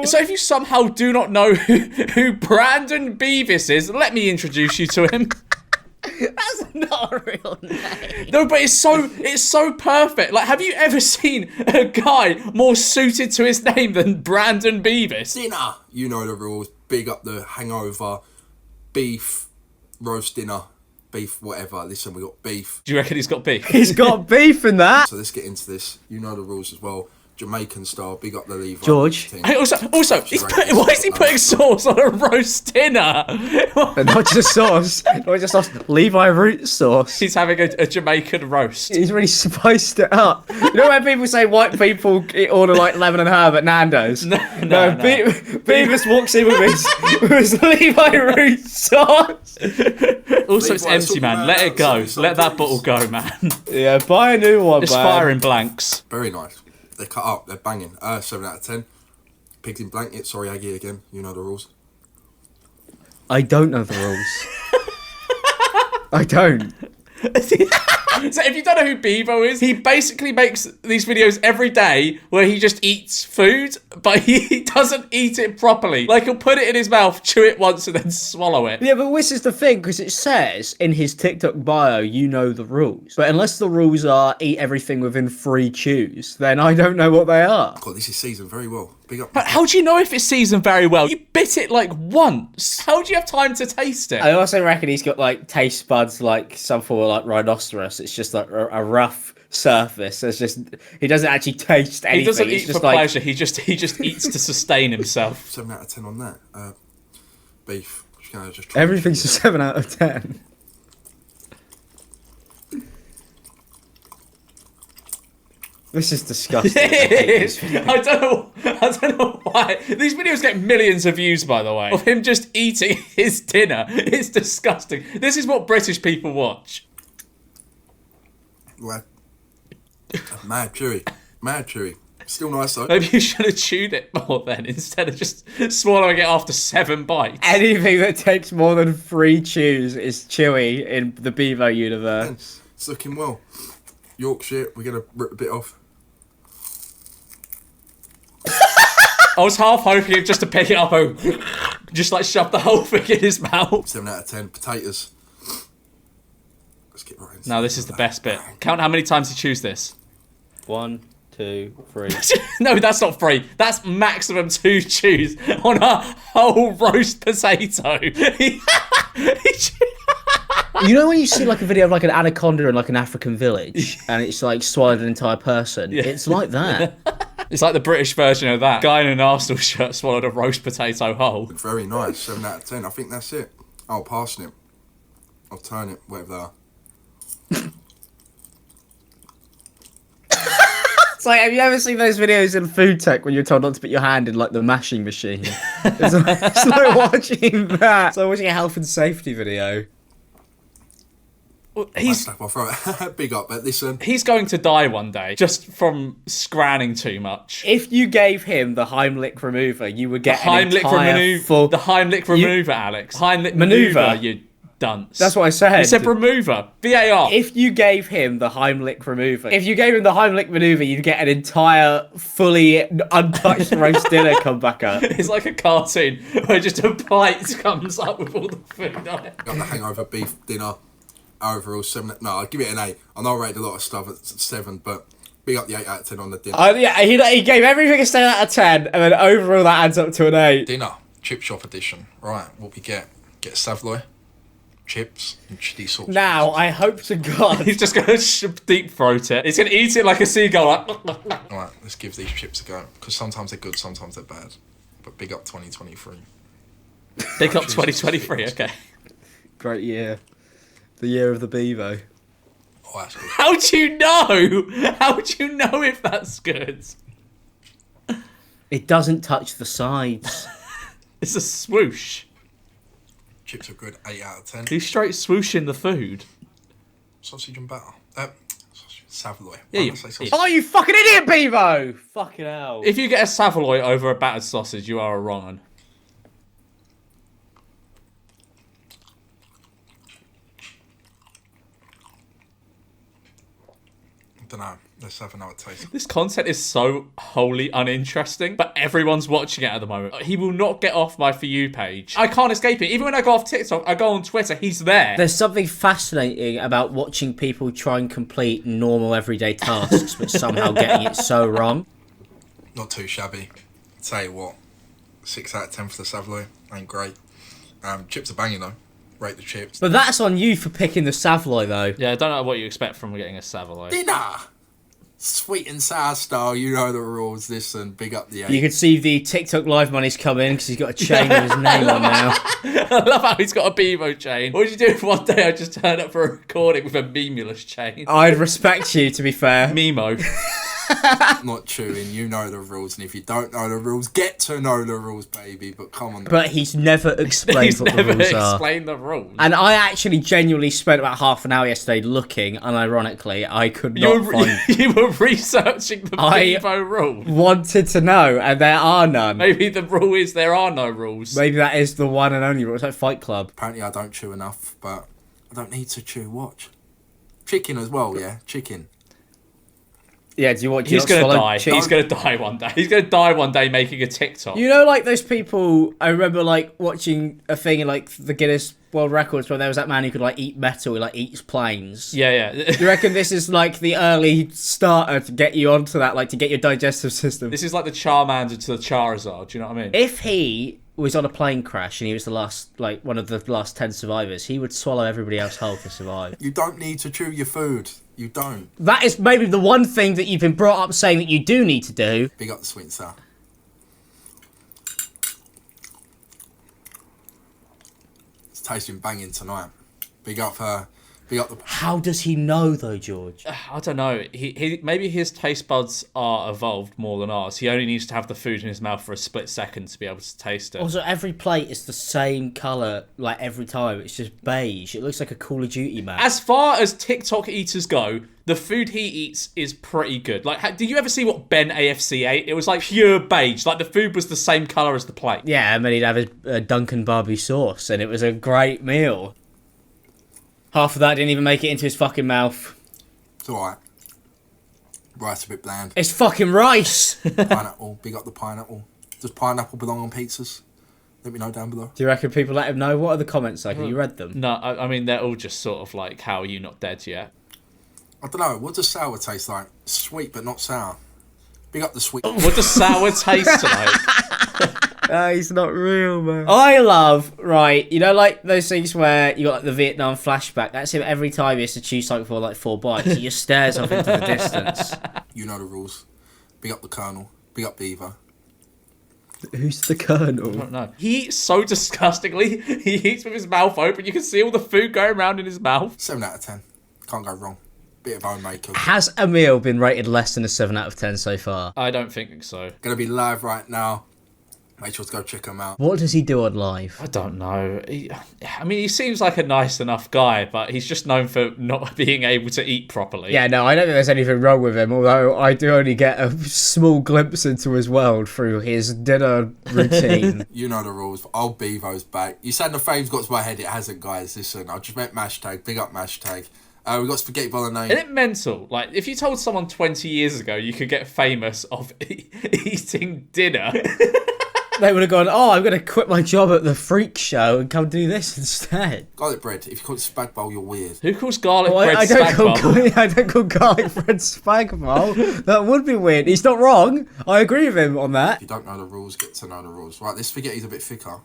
So if you somehow do not know who Brandon Beavis is, let me introduce you to him. That's not a real name. No, but it's so perfect. Like, have you ever seen a guy more suited to his name than Brandon Beavis? Dinner. You know the rules. Big up the hangover. Beef. Roast dinner. Beef, whatever. Listen, we got beef. Do you reckon he's got beef? He's got beef in that. So let's get into this. You know the rules as well. Jamaican style. Big up the Levi. George. team. Hey, also, why is he putting sauce on a roast dinner? And not just sauce. Not just sauce. Levi root sauce. He's having a Jamaican roast. He's really spiced it up. You know when people say white people order like lemon and herb at Nando's? No. Beavis walks in with his Levi root sauce. Also, it's Levi, empty, man. Let it go. Let that bottle go, man. Yeah, buy a new one, It's man. firing blanks. Very nice. They're cut up. They're banging. 7 out of 10. Pigs in blanket. Sorry, Aggie again. You know the rules. I don't know the rules. I don't. So if you don't know who BEAVO is, he basically makes these videos every day where he just eats food, but he doesn't eat it properly. Like, he'll put it in his mouth, chew it once, and then swallow it. Yeah, but this is the thing, because it says in his TikTok bio, you know the rules. But unless the rules are eat everything within 3 chews, then I don't know what they are. God, this is seasoned very well. Big up. But how do you know if it's seasoned very well? You bit it like once. How do you have time to taste it? I also reckon he's got like taste buds like some form of like rhinoceros. It's just like a rough surface. It's just he doesn't actually taste anything. He doesn't it's eat just for like, pleasure. He just eats to sustain himself. 7 out of 10 on that. Beef. Just gonna just try everything's a 7 out of 10. This is disgusting. I don't know why. These videos get millions of views, by the way, of him just eating his dinner. It's disgusting. This is what British people watch. Well, mad chewy. Mad chewy. Still nice though. Maybe you should have chewed it more then, instead of just swallowing it after 7 bites. Anything that takes more than 3 chews is chewy in the BEAVO universe. It's looking well. Yorkshire, we're gonna rip a bit off. I was half hoping just to pick it up and just like shove the whole thing in his mouth. 7 out of 10. Potatoes. Let's get right into Now this is the best bit. Count how many times he chews this. 1, 2, 3. No, that's not 3. That's maximum 2 chews on a whole roast potato. You know when you see like a video of like an anaconda in like an African village and it's like swallowed an entire person? Yeah. It's like that. It's like the British version of that. Guy in an Arsenal shirt swallowed a roast potato whole. Very nice. 7 out of 10. I think that's it. Oh, parsnip. I'll turn it, whatever they are. It's like, have you ever seen those videos in food tech when you're told not to put your hand in like the mashing machine? It's like watching that. It's like watching a health and safety video. Well, Big up, but listen. He's going to die one day just from scranning too much. If you gave him the Heimlich remover, you would get an entire full... The Heimlich remover, Alex. Heimlich maneuver, you dunce. That's what I said. You said remover. VAR. If you gave him the Heimlich remover, if you gave him the Heimlich maneuver, you'd get an entire, fully untouched roast dinner come back up. It's like a cartoon where just a plate comes up with all the food on it. Got the hangover beef dinner. Overall 7. No, I'll give it an 8. I know I rated a lot of stuff at 7, but big up the 8 out of 10 on the dinner. Yeah, he gave everything a 7 out of 10, and then overall that adds up to an 8. Dinner, chip shop edition. Right, what we get? Get Savoy, chips, and chili sauce. Now, I hope to God... He's just going to deep throat it. He's going to eat it like a seagull. Like... Alright, let's give these chips a go. Because sometimes they're good, sometimes they're bad. But big up 2023. Big up 2023, okay. Great year. The year of the BEAVO. Oh, that's good. How do you know? How do you know if that's good? It doesn't touch the sides. It's a swoosh. Chips are good, 8 out of 10. He's straight swooshing the food. Sausage and batter. Savoy. Yeah, Oh, you fucking idiot, BEAVO! Fucking hell. If you get a Savoy over a battered sausage, you are a wrong one. I don't know. Let's have another taste. This content is so wholly uninteresting, but everyone's watching it at the moment. He will not get off my For You page. I can't escape it. Even when I go off TikTok, I go on Twitter, he's there. There's something fascinating about watching people try and complete normal everyday tasks, but somehow getting it so wrong. Not too shabby. Tell you what, 6 out of 10 for the Savoy. Ain't great. Chips are banging though. Rate the chips. But that's on you for picking the Savoy, though. Yeah, I don't know what you expect from getting a Savoy. Dinner! Sweet and sour style, you know the rules. Listen, big up the 8. You can see the TikTok live money's come in because he's got a chain with his name on now. I love how he's got a BEAVO chain. What would you do if one day I just turned up for a recording with a memulous chain? I'd respect you, to be fair. Memo. Not chewing, you know the rules. And if you don't know the rules, get to know the rules, baby. But come on. But he's never explained He's what never the rules are. explained the rules. And I actually genuinely spent about half an hour yesterday looking, and ironically, I could not find... You were researching the BEAVO rules. Wanted to know, and there are none. Maybe the rule is there are no rules. Maybe that is the one and only rule. It's like Fight Club. Apparently I don't chew enough, but I don't need to chew. Watch. Chicken as well, yeah? Chicken. Yeah, do you want? He's gonna die. He's gonna die one day. He's gonna die one day making a TikTok. You know, like those people. I remember like watching a thing in like the Guinness World Records where there was that man who could like eat metal, he like eats planes. Yeah. Do you reckon this is like the early starter to get you onto that, like to get your digestive system? This is like the Charmander to the Charizard. Do you know what I mean? If he was on a plane crash and he was the last, like one of the last 10 survivors, he would swallow everybody else whole to survive. You don't need to chew your food. You don't. That is maybe the one thing that you've been brought up saying that you do need to do. Big up the sweet and sour. It's tasting banging tonight. Big up the... How does he know though, George? I don't know. He maybe his taste buds are evolved more than ours. He only needs to have the food in his mouth for a split second to be able to taste it. Also, every plate is the same colour, like every time. It's just beige. It looks like a Call of Duty map. As far as TikTok eaters go, the food he eats is pretty good. Like, did you ever see what Ben AFC ate? It was like pure beige. Like the food was the same colour as the plate. Yeah, and then he'd have a Duncan barbecue sauce, and it was a great meal. Half of that didn't even make it into his fucking mouth. It's alright. Rice a bit bland. It's fucking rice! Pineapple. Big up the pineapple. Does pineapple belong on pizzas? Let me know down below. Do you reckon people let him know? What are the comments like? Have you read them? No, I mean, they're all just sort of like, how are you not dead yet? I don't know. What does sour taste like? Sweet but not sour. Big up the sweet. What does sour taste like? He's not real, man. I love, right, you know, like those things where you got like the Vietnam flashback. That's him every time he has to chew something for like 4 bites. He just stares off into the distance. You know the rules. Big up the Colonel. Big up BEAVO. Who's the Colonel? I don't know. He eats so disgustingly. He eats with his mouth open. You can see all the food going around in his mouth. 7 out of 10. Can't go wrong. Bit of homemade cooking. Has a meal been rated less than a 7 out of 10 so far? I don't think so. Gonna be live right now. Make sure to go check him out. What does he do on live? I don't know. I mean, he seems like a nice enough guy, but he's just known for not being able to eat properly. Yeah, no, I don't think there's anything wrong with him, although I do only get a small glimpse into his world through his dinner routine. You know the rules. Old BEAVO's back. You said the fame's got to my head. It hasn't, guys. Listen, I just meant mashtag. Big up mashtag. We got spaghetti bolognese. Isn't it mental? Like, if you told someone 20 years ago you could get famous of eating dinner... They would have gone, oh, I'm going to quit my job at the freak show and come do this instead. Garlic bread. If you call it spag bowl, you're weird. Who calls garlic Oh, bread I spag bowl? I don't call garlic bread spag bowl. That would be weird. He's not wrong. I agree with him on that. If you don't know the rules, get to know the rules. Right, this spaghetti's a bit thicker.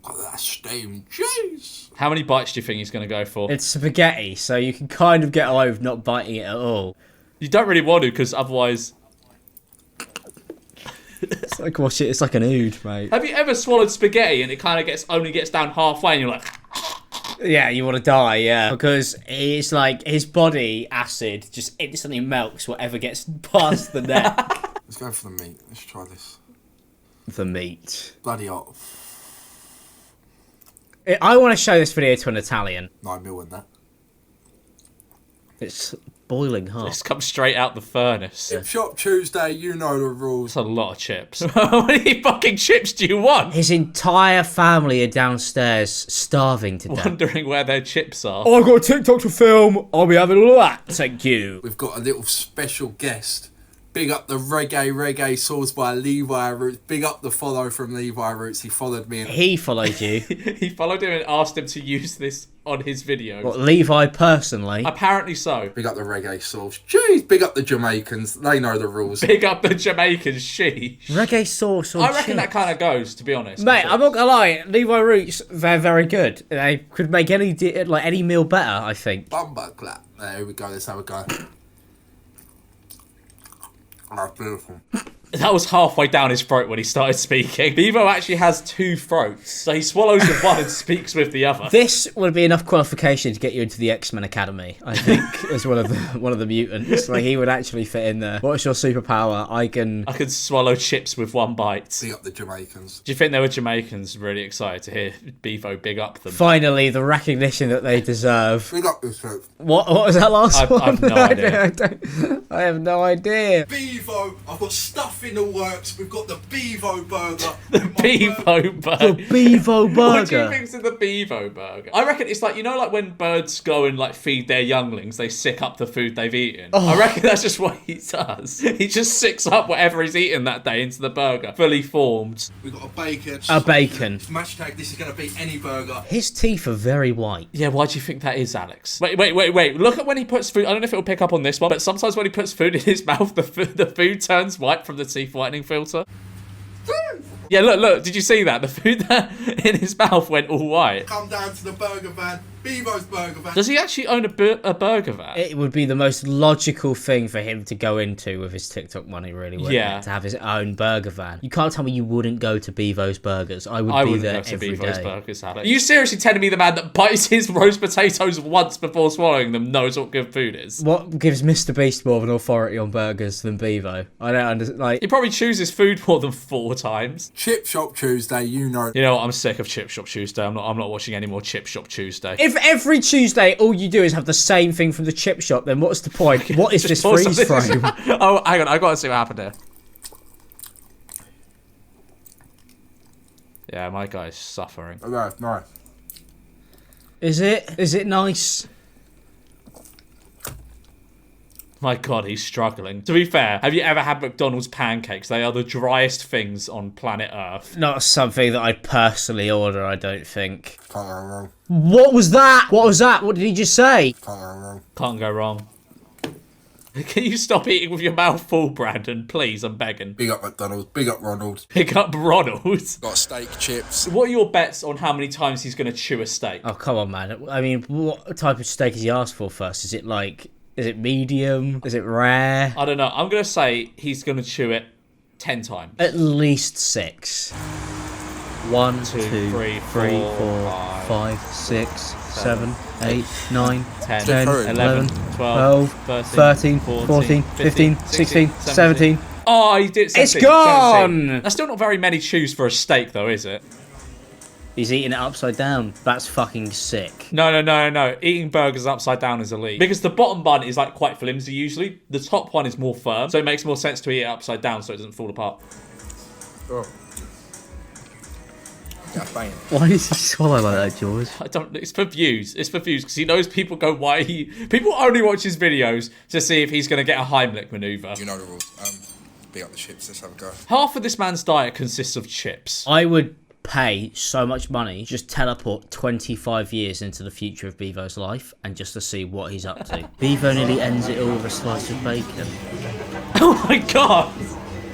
Oh, that steamed cheese. How many bites do you think he's going to go for? It's spaghetti, so you can kind of get away with not biting it at all. You don't really want to, because otherwise... It's like, watch it, it's like an ood, mate. Have you ever swallowed spaghetti and it kind of only gets down halfway and you're like... Yeah, you want to die, yeah. Because it's like his body acid just instantly melts whatever gets past the neck. Let's go for the meat. Let's try this. The meat. Bloody hot. I want to show this video to an Italian. 9 mil in that. It's boiling hot. It's come straight out the furnace. Chip Shop Tuesday, you know the rules. That's a lot of chips. How many fucking chips do you want? His entire family are downstairs starving to death. Wondering where their chips are. I've got a TikTok to film. I'll be having all that. Thank you. We've got a little special guest. Big up the reggae sauce by Levi Roots. Big up the follow from Levi Roots. He followed me. He followed you. He followed him and asked him to use this on his videos. What, Levi personally? Apparently so. Big up the reggae sauce. Jeez, big up the Jamaicans. They know the rules. Big up the Jamaicans, sheesh. Reggae sauce on I reckon that kind of goes, to be honest. Mate, I'm not gonna lie. Levi Roots, they're very good. They could make any meal better, I think. Bumba clap. There we go. Let's have a go. Oh, beautiful. That was halfway down his throat when he started speaking. Bevo actually has 2 throats, so he swallows with one and speaks with the other. This would be enough qualification to get you into the X-Men Academy, I think, as one of the mutants. Like, he would actually fit in there. What's your superpower? I can swallow chips with 1 bite. Big up the Jamaicans. Do you think they were Jamaicans really excited to hear Bevo big up them? Finally, the recognition that they deserve. Big up this folks. What was that last one? I've no idea. I have no idea. Bevo, I've got stuff in the works. We've got the Bevo burger. The Bevo burger. The Bevo burger. What do you think's in the Bevo burger? I reckon it's like, you know, like when birds go and like feed their younglings, they sick up the food they've eaten. I reckon that's just what he does. He just sicks up whatever he's eaten that day into the burger, fully formed. We've got a bacon. A bacon. Hashtag this is going to beat any burger. His teeth are very white. Yeah, why do you think that is, Alex? Wait. Look at when he puts food. I don't know if it'll pick up on this one, but sometimes when he puts food in his mouth, the food turns white from the teeth whitening filter. Yeah, look, did you see that? The food that in his mouth went all white. Come down to the burger van. Bevo's burger van. Does he actually own a burger van? It would be the most logical thing for him to go into with his TikTok money, really, wouldn't Yeah. it? To have his own burger van. You can't tell me you wouldn't go to Bevo's Burgers. I would be there every day. Burgers, Alex. Are you seriously telling me the man that bites his roast potatoes once before swallowing them knows what good food is? What gives Mr. Beast more of an authority on burgers than Bevo? I don't understand. Like, He probably chooses food more than 4 times. Chip Shop Tuesday, you know. You know what? I'm sick of Chip Shop Tuesday. I'm not watching any more Chip Shop Tuesday. if every Tuesday all you do is have the same thing from the chip shop, then what's the point? What is this Pause freeze this. frame? Oh, hang on. I got to see what happened here. Yeah, my guy's suffering. Okay, nice. Is it? Is it nice? My God, he's struggling. To be fair, have you ever had McDonald's pancakes? They are the driest things on planet Earth. Not something that I'd personally order, I don't think. Can't go wrong. What was that? What was that? What did he just say? Can't go wrong. Can't go wrong. Can you stop eating with your mouth full, Brandon? Please, I'm begging. Big up McDonald's. Big up Ronald's. Pick up Ronald's. Got steak, chips. What are your bets on how many times he's going to chew a steak? Oh, come on, man. I mean, what type of steak has he asked for first? Is it medium? Is it rare? I don't know. I'm going to say he's going to chew it 10 times. At least 6. 1, 2, 3, 4, 5, 6, 7, 8, 9, 10, 11, 12, 13, 14, 15, 16, 17. Oh, he did 17. It's gone! 17. That's still not very many chews for a steak, though, is it? He's eating it upside down. That's fucking sick. No. Eating burgers upside down is elite. Because the bottom bun is like quite flimsy usually. The top one is more firm. So it makes more sense to eat it upside down so it doesn't fall apart. Oh. Yeah, banging. Why does he swallow like that, George? It's for views. It's for views because he knows people go, people only watch his videos to see if he's going to get a Heimlich maneuver. You know the rules. Big up the chips. Let's have a go. Half of this man's diet consists of chips. I would pay so much money, just teleport 25 years into the future of Bevo's life and just to see what he's up to. Bevo nearly ends it all with a slice of bacon. Oh my God.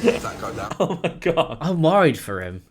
Does that go down? Oh my God. I'm worried for him.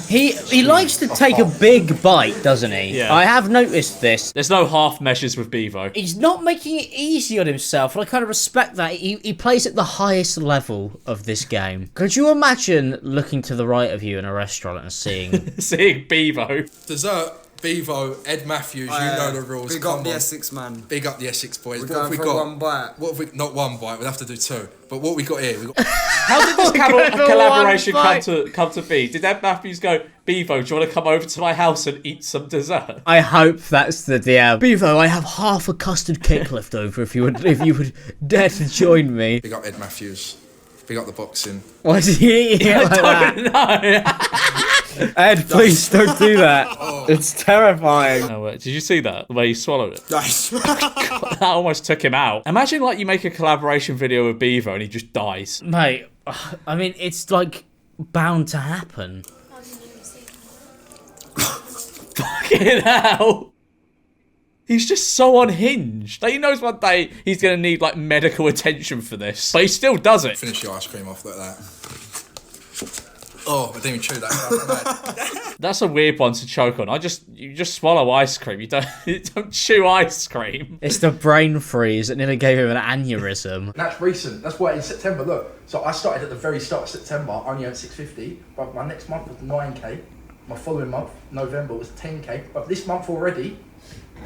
He likes to take a big bite, doesn't he? Yeah. I have noticed this. There's no half measures with Bevo. He's not making it easy on himself, and I kind of respect that. He plays at the highest level of this game. Could you imagine looking to the right of you in a restaurant and seeing Seeing Bevo. Dessert. Bevo, Ed Matthews, you know the rules. Big up the Essex, man. Big up the Essex boys. We're What have going we for got? one bite. What have we? Not one bite. We'll have to do two. But what we got here? We got. How did this collaboration come to be? Did Ed Matthews go, Bevo, do you want to come over to my house and eat some dessert? I hope that's the DM. Bevo, I have half a custard cake left over. If you would dare to join me. Big up Ed Matthews. Big up the boxing. Why is he eating it like that? No. Ed, please don't do that. It's terrifying. Oh, wait, did you see that? The way he swallowed it? Nice. That almost took him out. Imagine like you make a collaboration video with Bevo and he just dies. Mate, I mean, it's like bound to happen. Fucking hell. He's just so unhinged. Like, he knows one day he's going to need like medical attention for this, but he still does it. Finish your ice cream off like that. Oh, I didn't even chew that. That's a weird one to choke on. You just swallow ice cream. You don't chew ice cream. It's the brain freeze that nearly gave him an aneurysm. That's recent. That's why in September, look. So I started at the very start of September, only at 650. But my next month was 9k. My following month, November, was 10k. But this month already,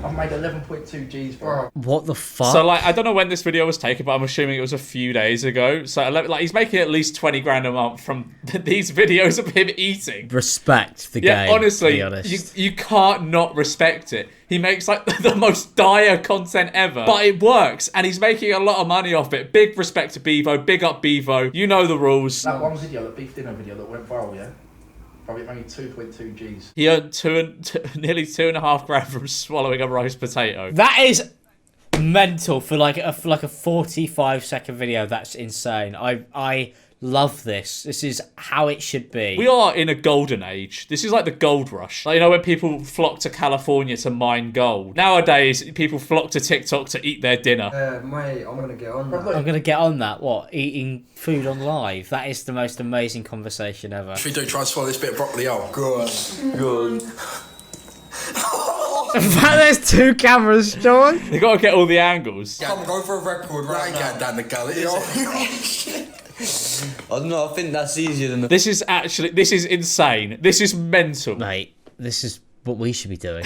I've made 11.2 Gs, bro. What the fuck? So, like, I don't know when this video was taken, but I'm assuming it was a few days ago. So, like, he's making at least 20 grand a month from these videos of him eating. Respect the game. Yeah, honestly, to be honest. you can't not respect it. He makes, like, the most dire content ever. But it works, and he's making a lot of money off it. Big respect to Bevo. Big up Bevo. You know the rules. That one video, that beef dinner video that went viral, yeah? Probably only 2.2 Gs. He earned nearly 2.5 grand from swallowing a roast potato. That is mental for like a 45-second video. That's insane. I love this. This is how it should be. We are in a golden age. This is like the gold rush. Like, you know, when people flock to California to mine gold. Nowadays, people flock to TikTok to eat their dinner. Mate, I'm gonna get on that. I'm gonna get on that. What? Eating food on live? That is the most amazing conversation ever. Should we try and swallow this bit of broccoli out? Go on. In fact, there's two cameras, John. They gotta get all the angles. Come, go for a record right Ain't now. getting down the gullet, is it? I don't know, I think that's easier than the... This is insane. This is mental. Mate, this is what we should be doing.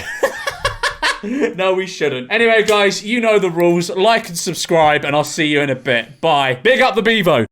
No, we shouldn't. Anyway, guys, you know the rules. Like and subscribe, and I'll see you in a bit. Bye. Big up the Bevo.